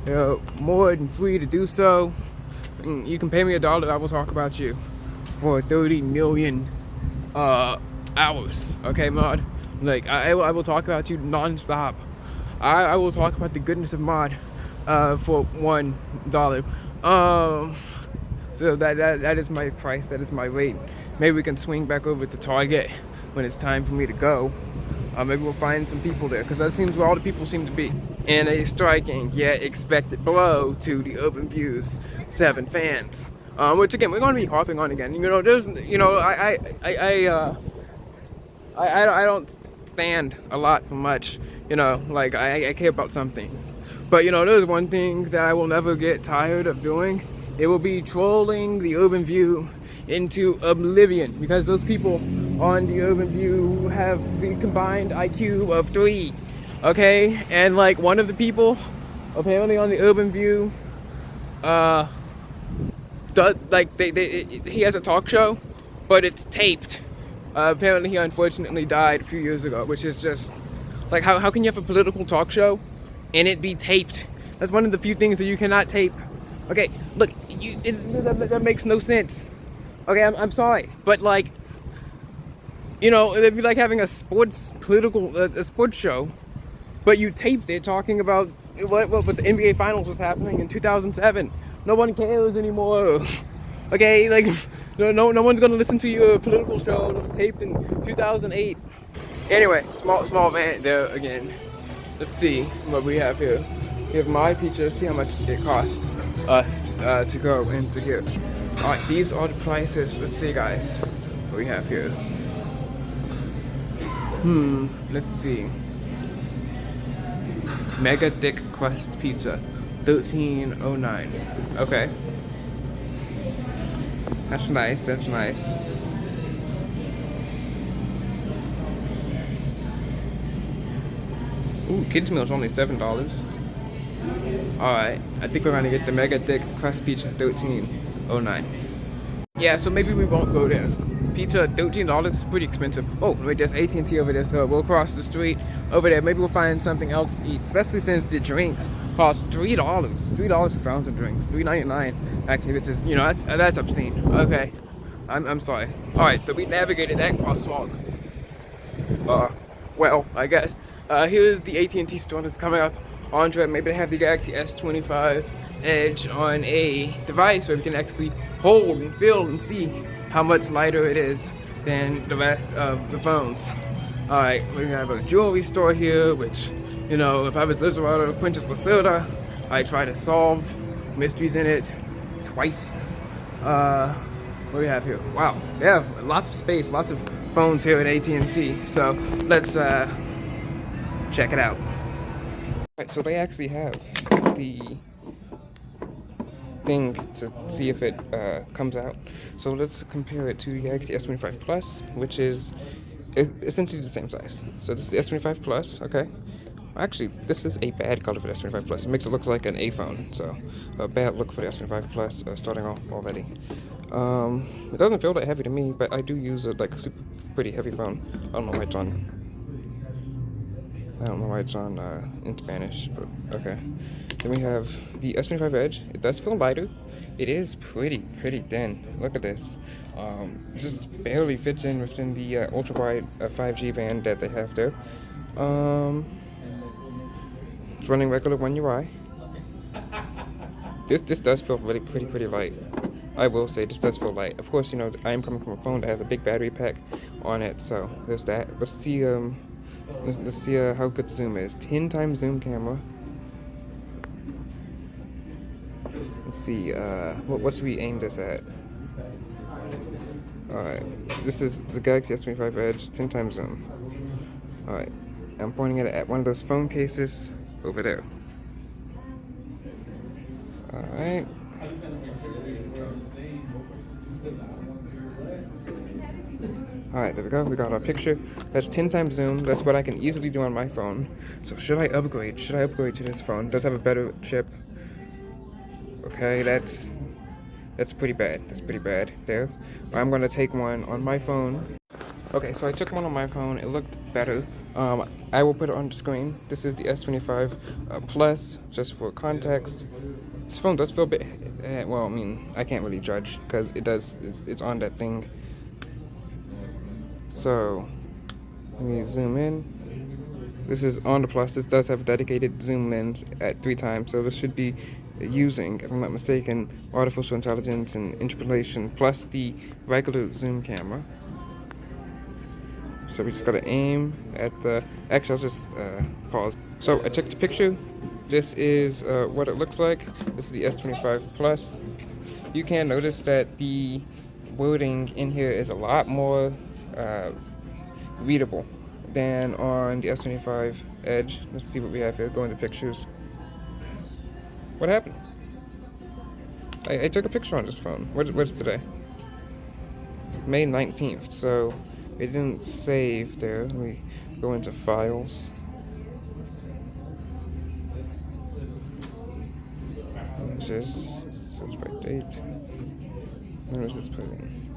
they're more than free to do so. You can pay me $1, I will talk about you for 30 million hours. Okay, Mod? Like, I will talk about you non-stop. I will talk about the goodness of Mod for $1. So that is my price, that is my rate. Maybe we can swing back over to Target when it's time for me to go. Maybe we'll find some people there, because that seems where all the people seem to be. And a striking yet expected blow to the Open Views 7 fans. Which again, we're going to be hopping on again. You know, there's, you know, I don't stand a lot for much. You know, like I care about some things, but you know, there's one thing that I will never get tired of doing. It will be trolling the Urban View into oblivion, because those people on the Urban View have the combined IQ of 3. Okay, and like one of the people apparently on the Urban View, he has a talk show, but it's taped. Apparently he unfortunately died a few years ago, which is just like, how can you have a political talk show and it be taped? That's one of the few things that you cannot tape. Okay, look, that makes no sense. Okay, I'm sorry, but like, you know, it'd be like having a sports show, but you taped it talking about what the NBA Finals was happening in 2007. No one cares anymore. Okay, like no one's gonna listen to your political show that was taped in 2008. Anyway, small van there again. Let's see what we have here. We have My Pizza. See how much it costs us to go into here. All right, these are the prices. Let's see, guys, what we have here. Let's see. Mega thick crust pizza, $13.09. Okay. That's nice, that's nice. Ooh, kids meal's only $7. Alright, I think we're gonna get the mega thick crust pizza, $13.09. Yeah, so maybe we won't go there. Pizza, $13, pretty expensive. Oh, wait, there's AT&T over there, so we'll cross the street over there. Maybe we'll find something else to eat, especially since the drinks cost $3. $3 for fountain drinks, $3.99 actually, which is, you know, that's obscene. Okay, I'm sorry. All right, so we navigated that crosswalk. Well, I guess. Here's the AT&T store that's coming up onto it. Maybe they have the Galaxy S25 edge on a device where we can actually hold and feel and see how much lighter it is than the rest of the phones. Alright, we have a jewelry store here, which, you know, if I was Lizardo or Princess Lacerda, I try to solve mysteries in it twice. What do we have here? Wow, they have lots of space, lots of phones here at AT&T. So let's check it out. Alright, so they actually have the thing to see if it comes out. So let's compare it to the Galaxy S25 Plus, which is essentially the same size. So this is the S25 Plus, okay? Actually, this is a bad color for the S25 Plus. It makes it look like an A phone, so a bad look for the S25 Plus starting off already. It doesn't feel that heavy to me, but I do use a like super pretty heavy phone. I don't know why it's on in Spanish, but okay. Then we have the S25 Edge. It does feel lighter. It is pretty thin. Look at this. Just barely fits in within the ultra wide 5G band that they have there. It's running regular One UI. This does feel really pretty light. I will say this does feel light. Of course, you know, I am coming from a phone that has a big battery pack on it, so there's that. Let's see how good the zoom is. 10 times zoom camera. Let's see, what should we aim this at? Alright, this is the Galaxy S25 Edge, 10 times zoom. Alright, I'm pointing it at one of those phone cases over there. Alright. Alright, there we go. We got our picture. That's 10 times zoom. That's what I can easily do on my phone. So should I upgrade? Should I upgrade to this phone? It does have a better chip. Okay, that's pretty bad. That's pretty bad there. I'm gonna take one on my phone. Okay, so I took one on my phone. It looked better. I will put it on the screen. This is the S25 Plus, just for context. This phone does feel a bit, well, I mean, I can't really judge because it's on that thing. So, let me zoom in. This is on the Plus. This does have a dedicated zoom lens at 3 times, so this should be using, if I'm not mistaken, artificial intelligence and interpolation plus the regular zoom camera. So we just gotta aim at the, actually I'll just pause. So I took the picture. This is what it looks like. This is the S25 Plus. You can notice that the wording in here is a lot more readable than on the S25 Edge. Let's see what we have here. Go into pictures. What happened? I took a picture on this phone. What's today? May 19th. So it didn't save there. Let me go into files. Search by date. When was this put in?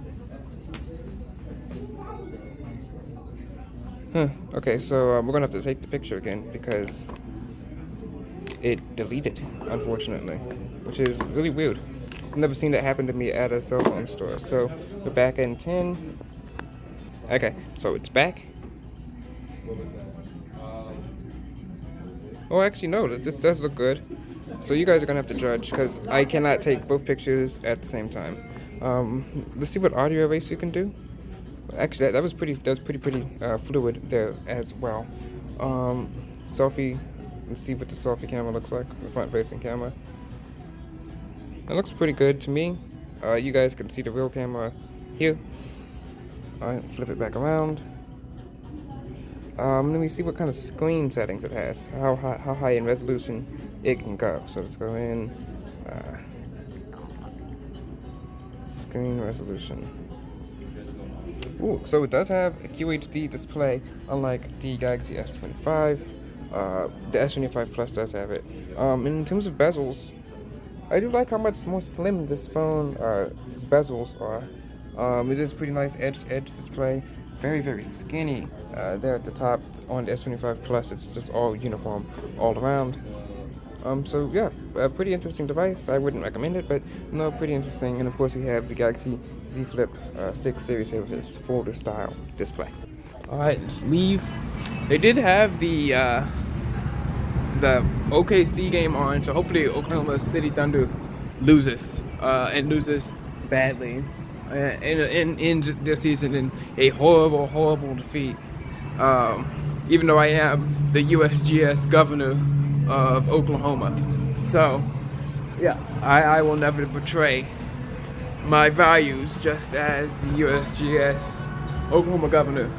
Huh. Okay, so we're gonna have to take the picture again because it deleted, unfortunately, which is really weird. I've never seen that happen to me at a cell phone store. So we're back in 10. Okay, so it's back. Oh, actually, no, this does look good. So you guys are gonna have to judge because I cannot take both pictures at the same time. Let's see what audio erase you can do. Actually, that was pretty fluid there as well. Selfie. Let's see what the selfie camera looks like. The front-facing camera. It looks pretty good to me. You guys can see the real camera here. Alright, flip it back around. Let me see what kind of screen settings it has. How high in resolution it can go. So let's go in. Screen resolution. Ooh, so it does have a QHD display, unlike the Galaxy S25. The S25 Plus does have it. In terms of bezels, I do like how much more slim this phone, its bezels are. It is pretty nice edge display. Very skinny there at the top. On the S25 Plus, it's just all uniform all around. So yeah, a pretty interesting device. I wouldn't recommend it, but no, pretty interesting. And of course, we have the Galaxy Z Flip 6 series here with its folder style display. All right, let's leave. They did have the the OKC game on, so hopefully Oklahoma City Thunder loses and loses badly and ends this season in a horrible defeat. Even though I am the USGS governor of Oklahoma, so yeah, I will never betray my values just as the USGS Oklahoma governor.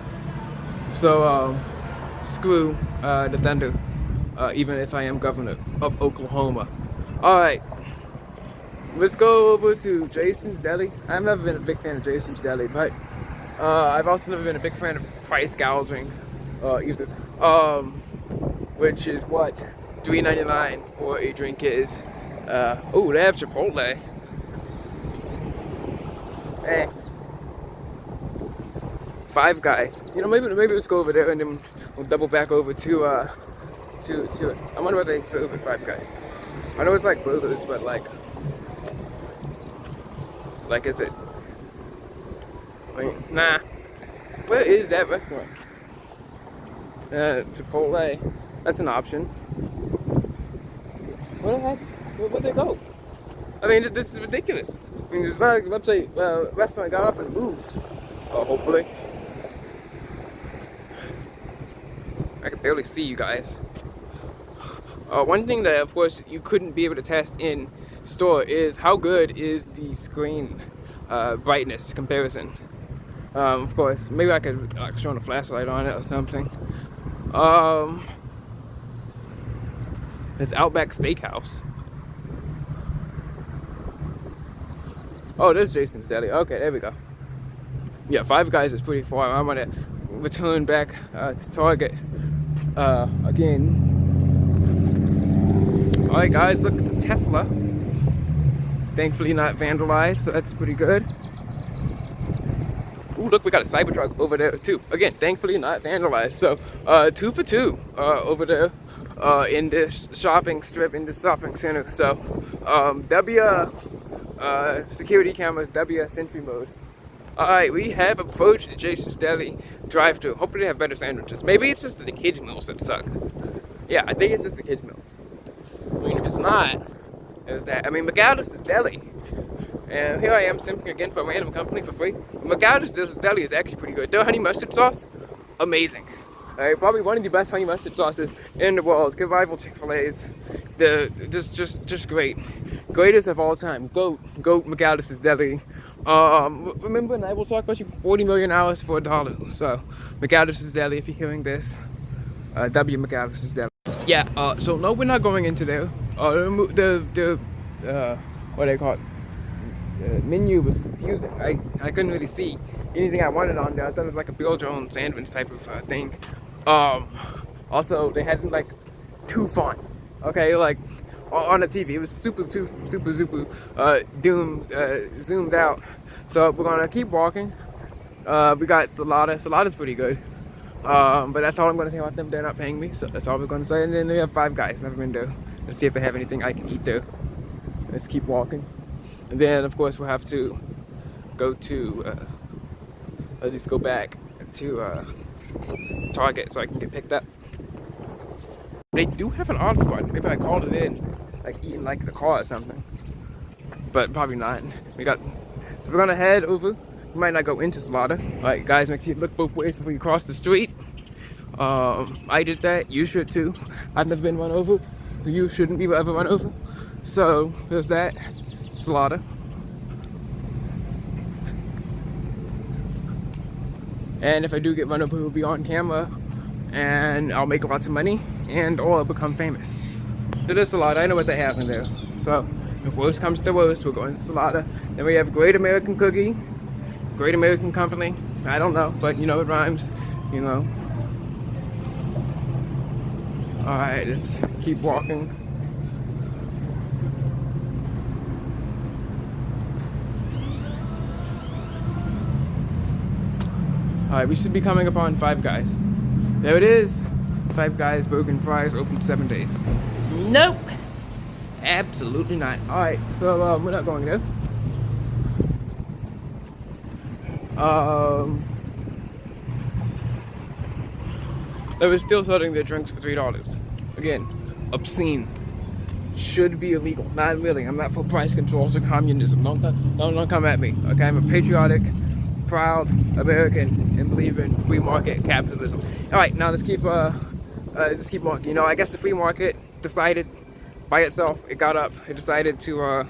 So screw the Thunder, even if I am governor of Oklahoma. Alright, let's go over to Jason's Deli. I've never been a big fan of Jason's Deli, but I've also never been a big fan of price gouging either. Which is what $3.99 for a drink is. Oh, they have Chipotle. Hey. Five Guys. You know, maybe let's go over there and then we'll double back over to I wonder what they serve at Five Guys. I know it's like burgers, but like is it? Wait, nah. Where is that restaurant? Chipotle. That's an option. Where the heck? Where'd they go? I mean, this is ridiculous. I mean, it's not like the website restaurant got up and moved. Hopefully. I can barely see you guys. One thing that, of course, you couldn't be able to test in store is how good is the screen brightness comparison. Of course, maybe I could shine a flashlight on it or something. This Outback Steakhouse. Oh, there's Jason's Deli. Okay, there we go. Yeah, Five Guys is pretty far. I'm gonna return back to Target again. Alright guys, look at the Tesla. Thankfully not vandalized, so that's pretty good. Ooh, look, we got a Cybertruck over there too. Again, thankfully not vandalized. So 2 for 2 over there in this shopping strip, in this shopping center. So security cameras, Sentry mode. Alright, we have approached the Jason's Deli drive-thru. Hopefully they have better sandwiches. Maybe it's just the kids' meals that suck. Yeah, I think it's just the kids' meals. I mean, if it's not, there's that. I mean, McAllister's Deli. And here I am simping again for a random company for free. McAllister's Deli is actually pretty good. Their honey mustard sauce, amazing. Probably one of the best honey mustard sauces in the world. Could rival Chick-fil-A's. Just great. Greatest of all time. Goat McAllister's Deli. Remember, and I will talk about you for 40 million hours for $1. So, McAllister's Deli, if you're hearing this, W McAllister's Deli. Yeah. So no, we're not going into there. The what do they call it? The menu was confusing. I couldn't really see anything I wanted on there. I thought it was like a build your own sandwich type of thing. Also, they had like too fun. Okay, like on the TV, it was super zoomed out. So we're gonna keep walking. We got Salada. Salada's pretty good. But that's all I'm gonna say about them. They're not paying me, so that's all we're gonna say. And then we have Five Guys. Never been there. Let's see if they have anything I can eat there. Let's keep walking. And then, of course, we'll have to go to, I'll just go back to Target so I can get picked up. They do have an order button. Maybe I called it in, like eating like the car or something. But probably not. So we're gonna head over. We might not go into Slaughter. Alright guys, make sure you look both ways before you cross the street. I did that, you should too. I've never been run over. You shouldn't be ever run over. So, there's that. Slaughter. And if I do get run over, it will be on camera, and I'll make lots of money, and or I'll become famous. So there's a lot. I know what they have in there. So if worst comes to worst, we're going to Salada. Then we have Great American Cookie, Great American Company. I don't know, but you know it rhymes. You know. All right, let's keep walking. Alright, we should be coming upon Five Guys. There it is. Five Guys, Burger and Fries, open 7 days. Nope! Absolutely not. Alright, so we're not going there. They were still selling their drinks for $3. Again, obscene. Should be illegal. Not really. I'm not for price controls or communism. Don't come at me. Okay, I'm a patriotic, proud American and believe in free market capitalism. All right, now let's keep walking. You know, I guess the free market decided by itself. It got up. It decided to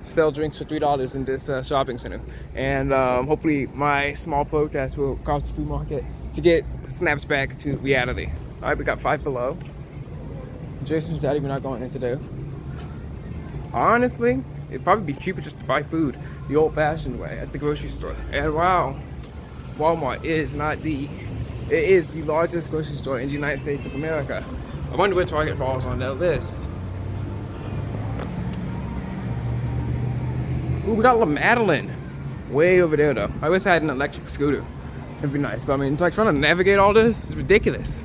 sell drinks for $3 in this shopping center, and hopefully my small protest will cause the free market to get snapped back to reality. All right, we got Five Below. Jason's daddy, we're not going in today. Honestly, it'd probably be cheaper just to buy food the old-fashioned way at the grocery store. And wow, Walmart is the largest grocery store in the United States of America. I wonder where Target falls on that list. Ooh, we got La Madeline way over there though. I wish I had an electric scooter. It'd be nice, but I mean, like trying to navigate all this is ridiculous.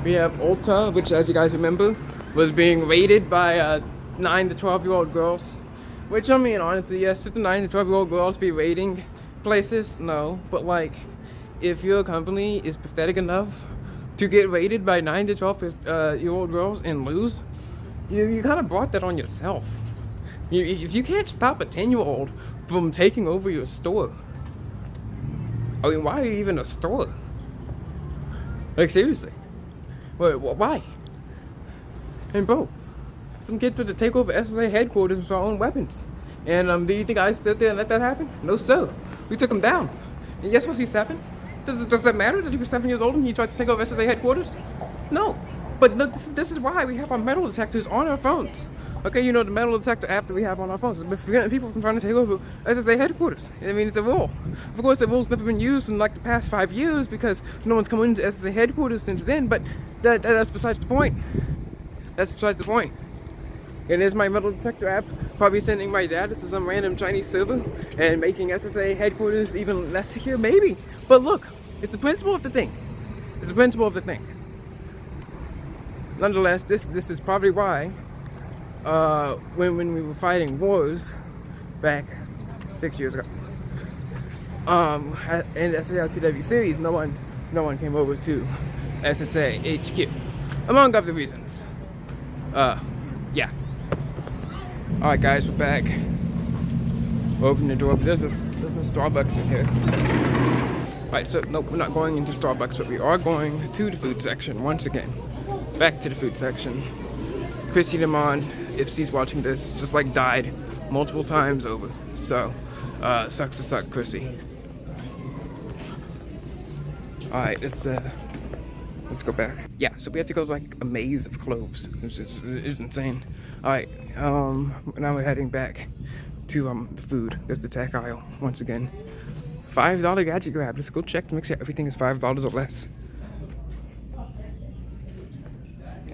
We have Ulta, which, as you guys remember, was being raided by 9 to 12-year-old girls. Which, I mean, honestly, yes, should the 9 to 12-year-old girls be raiding places? No, but like, if your company is pathetic enough to get raided by 9 to 12-year-old girls and lose, you kind of brought that on yourself. If you can't stop a 10-year-old from taking over your store, I mean, why are you even a store? Like, seriously. Wait, why? And bro, some kid tried to take over SSA headquarters with our own weapons. And do you think I stood there and let that happen? No, sir. We took him down. And yes, was he 7? Does that matter that he was 7 years old and he tried to take over SSA headquarters? No. But look, this is why we have our metal detectors on our phones. Okay, you know, the metal detector app that we have on our phones. We're preventing people from trying to take over SSA headquarters. I mean, it's a rule. Of course, the rule's never been used in like the past 5 years because no one's come into SSA headquarters since then, but that's besides the point. That's besides the point. And is my metal detector app probably sending my data to some random Chinese server and making SSA headquarters even less secure? Maybe. But look, it's the principle of the thing. It's the principle of the thing. Nonetheless, this is probably why when we were fighting wars back 6 years ago, in the SSLTW series, no one came over to SSA HQ, among other reasons. Yeah. All right, guys, we're back. Open the door, but there's a Starbucks in here. All right, so nope, we're not going into Starbucks, but we are going to the food section once again. Back to the food section. Chrissy Lemon, if she's watching this, just like died multiple times over. So, sucks to suck, Chrissy. All right, let's go back. Yeah, so we have to go to like a maze of cloves. It's insane. All right, now we're heading back to the food. There's the tech aisle once again. $5 gadget grab. Let's go check to make sure everything is $5 or less.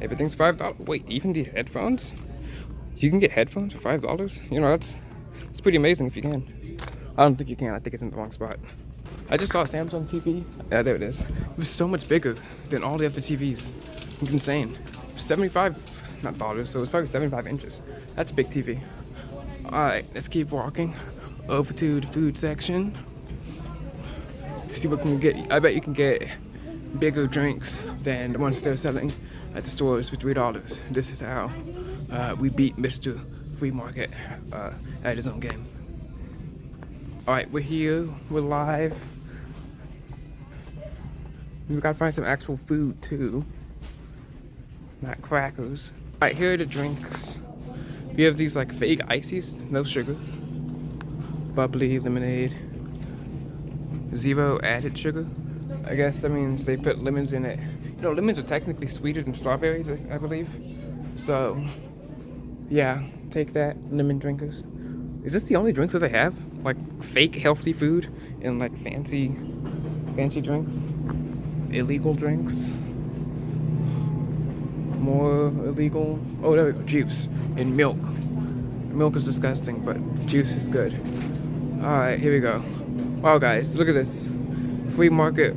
Everything's $5. Wait, even the headphones? You can get headphones for $5? You know, that's pretty amazing if you can. I don't think you can. I think it's in the wrong spot. I just saw a Samsung TV. Yeah, there it is. It was so much bigger than all the other TVs. It's insane. 75, not dollars, so it's probably 75 inches. That's a big TV. Alright, let's keep walking over to the food section. See what we can get. I bet you can get bigger drinks than the ones they're selling at the stores for $3. This is how we beat Mr. Free Market at his own game. Alright, we're here, we're live. We gotta find some actual food too, not crackers. Alright, here are the drinks. We have these like fake ices, no sugar, bubbly lemonade, 0 added sugar. I guess that means they put lemons in it. You know, lemons are technically sweeter than strawberries, I believe. So, yeah, take that, lemon drinkers. Is this the only drinks that they have? Like fake healthy food and like fancy drinks? Illegal drinks? More illegal? Oh, there we go, juice and milk. Milk is disgusting, but juice is good. Alright, here we go. Wow, guys, look at this. Free market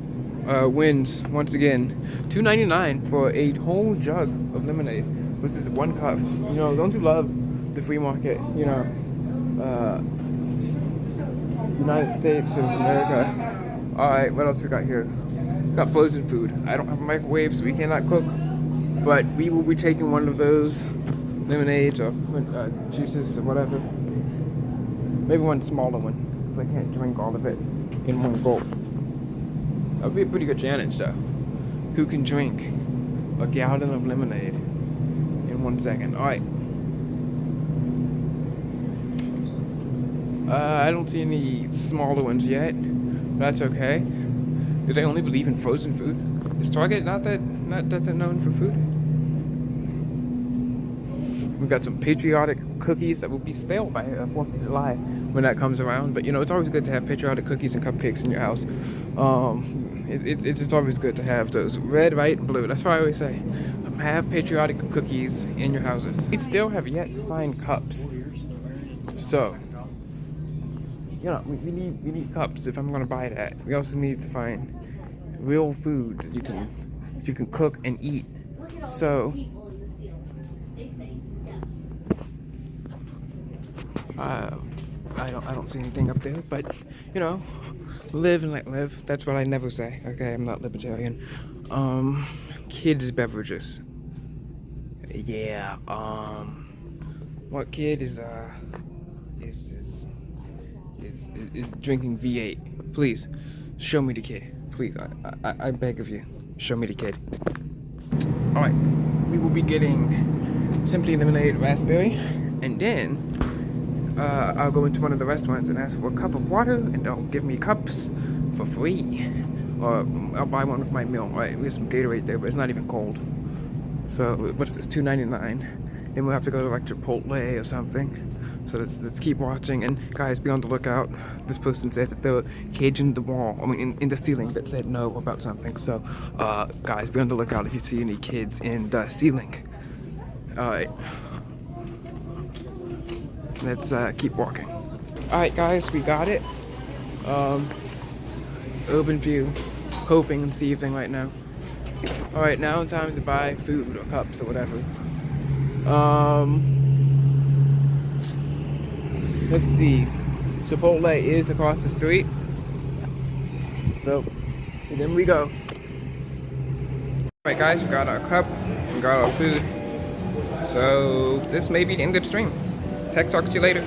wins once again. $2.99 for a whole jug of lemonade. This is 1 cup. You know, don't you love the free market? You know, United States of America. Alright, what else we got here? Got frozen food. I don't have a microwave, so we cannot cook. But we will be taking one of those lemonades or juices or whatever. Maybe one smaller one, because I can't drink all of it in one gulp. That would be a pretty good challenge, though. Who can drink a gallon of lemonade in 1 second? Alright. I don't see any smaller ones yet. That's okay. Do they only believe in frozen food? Is Target not that known for food? We've got some patriotic cookies that will be stale by 4th of July when that comes around. But you know, it's always good to have patriotic cookies and cupcakes in your house. It's just always good to have those red, white, and blue. That's why I always say, have patriotic cookies in your houses. We still have yet to find cups. So, you know, we need cups if I'm gonna buy that. We also need to find real food that you can cook and eat. So I don't see anything up there, but you know, live and let live. That's what I never say. Okay, I'm not libertarian. Kids beverages. Yeah. What kid is drinking V8? Please, show me the kid. Please, I beg of you, show me the kid. All right, we will be getting simply lemonade raspberry, and then I'll go into one of the restaurants and ask for a cup of water, and they'll give me cups for free. Or I'll buy one with my meal. All right, we have some Gatorade there, but it's not even cold. So what's this? $2.99. Then we'll have to go to like Chipotle or something. So let's keep watching, and guys, be on the lookout. This person said that there were kids in the wall, in the ceiling, that said no about something. So guys, be on the lookout if you see any kids in the ceiling. All right. Let's keep walking. Alright guys, we got it. Open view. Hoping and seething right now. Alright, now it's time to buy food or cups or whatever. Let's see. Chipotle is across the street. So then we go. Alright guys, we got our cup. We got our food. So this may be the end of the stream. Tech talk to you later.